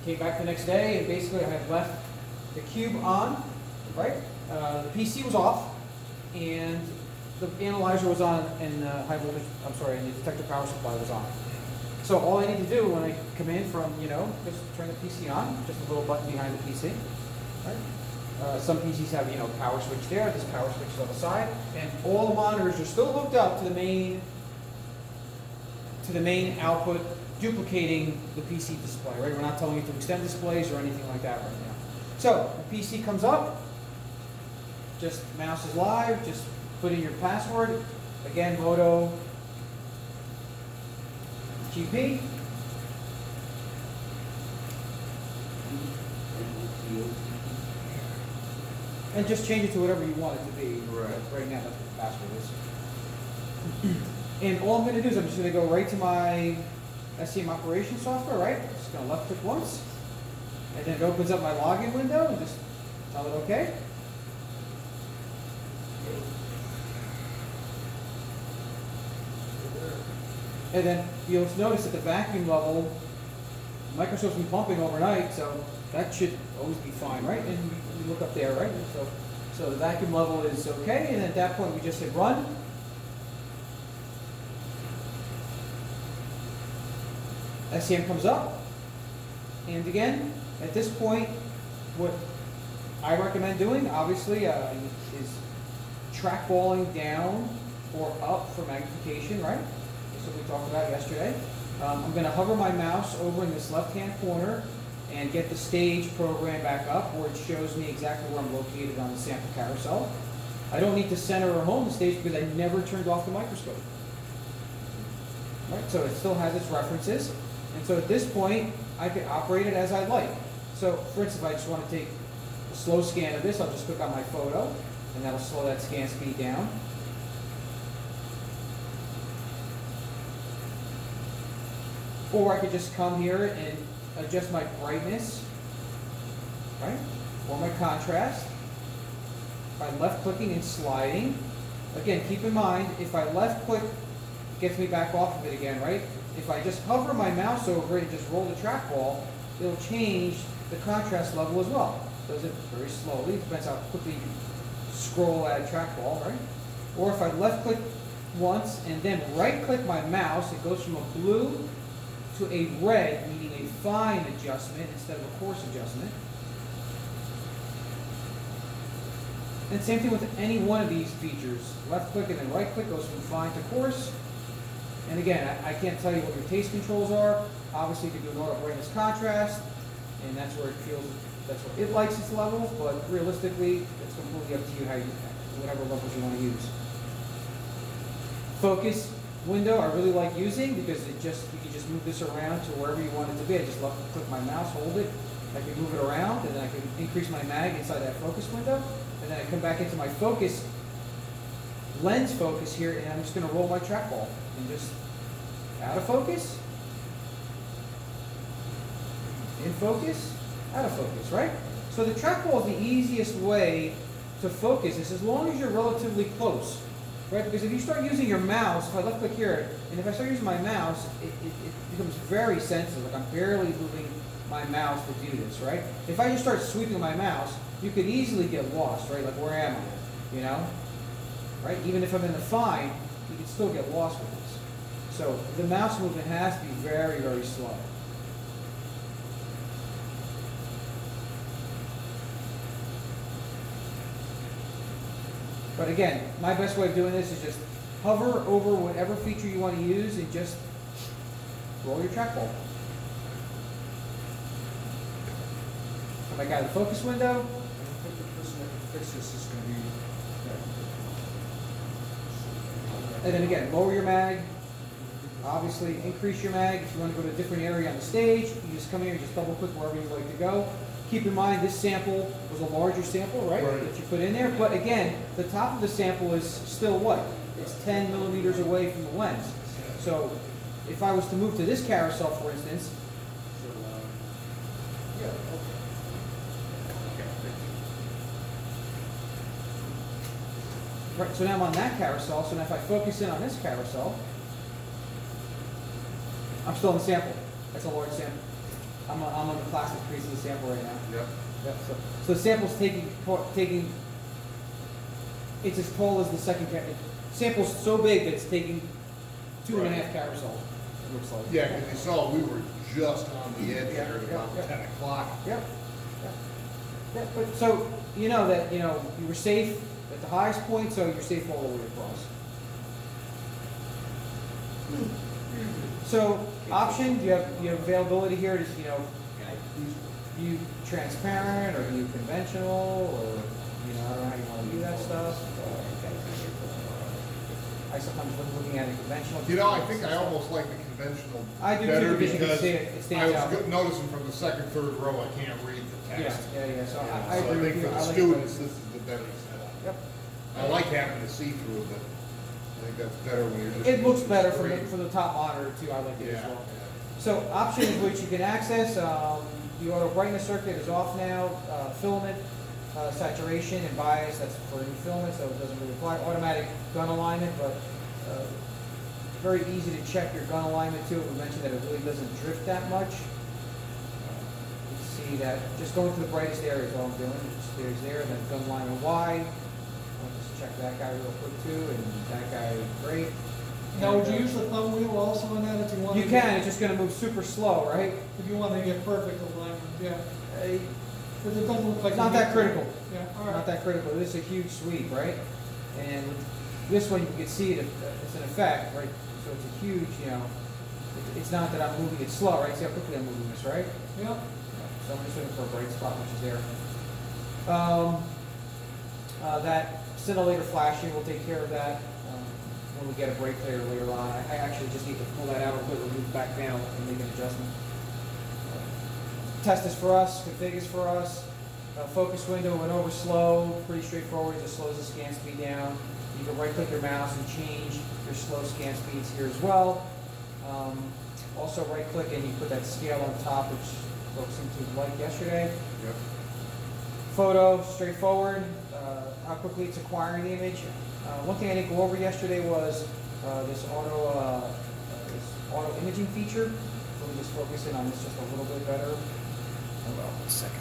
came back the next day, and basically I had left the cube on, right? The PC was off, and the analyzer was on, and high voltage, and the detector power supply was on. So all I need to do when I come in from, just turn the PC on, just a little button behind the PC, right? Some PCs have, power switch there, this power switch is on the side, and all the monitors are still hooked up to the main output, duplicating the PC display, right? We're not telling you to extend displays or anything like that right now. So the PC comes up, just mouse is live, just put in your password, again, Moto GP. And just change it to whatever you want it to be. Right now, that's what the password is. And all I'm going to do is I'm just going to go right to my SCM operation software, right? I'm just going to left click once. And then it opens up my login window and just tell it OK. And then you'll notice that the vacuum level, Microsoft's been pumping overnight, so that should always be fine, right? And you look up there, right? So the vacuum level is okay, and at that point we just hit run. SCM comes up, and again, at this point, what I recommend doing, obviously, is trackballing down or up for magnification, right? That's what we talked about yesterday. I'm going to hover my mouse over in this left-hand corner and get the stage program back up where it shows me exactly where I'm located on the sample carousel. I don't need to center or home the stage because I never turned off the microscope. Right? So it still has its references. And so at this point, I can operate it as I like. So for instance, if I just want to take a slow scan of this, I'll just click on my photo, and that'll slow that scan speed down. Or I could just come here and adjust my brightness, right? Or my contrast by left clicking and sliding. Again, keep in mind, if I left click, it gets me back off of it again, right? If I just hover my mouse over it and just roll the trackball, it'll change the contrast level as well. It does it very slowly, depends how quickly you scroll at a trackball, right? Or if I left click once and then right click my mouse, it goes from a blue to a red, meaning a fine adjustment instead of a coarse adjustment. And same thing with any one of these features. Left click and then right click goes from fine to coarse. And again, I can't tell you what your taste controls are. Obviously, you can do an auto brightness contrast, and that's where it feels, that's where it likes its levels, but realistically, it's completely up to you how you, whatever levels you want to use. Focus window I really like using because you can just move this around to wherever you want it to be. I just left click my mouse, hold it, I can move it around, and then I can increase my mag inside that focus window, and then I come back into my focus, lens focus here, and I'm just going to roll my trackball and just out of focus, in focus, out of focus, right? So the trackball is the easiest way to focus this as long as you're relatively close. Right? Because if you start using your mouse, if I left click here, and if I start using my mouse, it becomes very sensitive. Like I'm barely moving my mouse to do this, right? If I just start sweeping my mouse, you could easily get lost, right? Like where am I? Right? Even if I'm in the fine, you can still get lost with this. So the mouse movement has to be very, very slow. But again, my best way of doing this is just hover over whatever feature you want to use and just roll your trackball. Come back out of the focus window. I think the person that can fix this is going to be. And then again, lower your mag. Obviously, increase your mag. If you want to go to a different area on the stage, you just come here and just double click wherever you'd like to go. Keep in mind, this sample was a larger sample, right, that you put in there. But again, the top of the sample is still what? It's 10 millimeters away from the lens. So if I was to move to this carousel, for instance, right, so now I'm on that carousel. So now if I focus in on this carousel, I'm still in the sample. That's a large sample. I'm on the plastic piece of the sample right now. Yep. Yep, so the sample's taking, it's as tall as the second sample's so big that it's taking 2.5 carousels, it looks like. Yeah, because you saw, we were just on the edge Yeah, there at yeah, about yeah. 10 o'clock. Yep, yep. Yeah, but so, you know that, you were safe at the highest point, so you're safe all the way across. So, option, you have availability here to, view transparent, or view conventional, or, I don't know how you wanna do that stuff. I sometimes looking at it conventional. I think I almost like the conventional I do too, better because you can because see it, it I stands out. was noticing from the second, third row, I can't read the Yeah, text. yeah, so Yeah, I so agree with think you. for I the like students, both. this is the better setup. Yep. I like having the see-through, but I think that's better when you're just. It looks using better screen. from the top monitor too, I like it as Yeah. well. So options which you can access, the auto brightness circuit is off now, filament, saturation and bias, that's for new filament, so it doesn't really apply. Automatic gun alignment, but very easy to check your gun alignment too. We mentioned that it really doesn't drift that much. You can see that just going to the brightest area is all I'm doing. It just stays there, and then gun alignment Y. I'll just check that guy real quick too, and that guy, great. Now, would And, you use the thumb wheel also on that if you want? You can, it's just gonna move super slow, right? If you want to get perfect alignment, yeah. Uh, Because it doesn't look like. It's not you that get- critical. Yeah, all Not right. that critical. This is a huge sweep, right? And with this one, you can see it, it's an effect, right? So it's a huge, it's not that I'm moving it slow, right? See how quickly I'm moving this, right? Yeah. So I'm just looking for a bright spot, which is there. That scintillator flashing, we'll take care of that when we get a brake clear later on. I actually just need to pull that out a little bit, move back down and make an adjustment. Test is for us, config is for us. Focus window went over slow, pretty straightforward, just slows the scan speed down. You can right click your mouse and change your slow scan speeds here as well. Also right click and you put that scale on top, which folks seem to like yesterday. Yep. Photo, straightforward, how quickly it's acquiring the image. One thing I didn't go over yesterday was this auto imaging feature. So we just focus in on this just a little bit better. Hold on one second.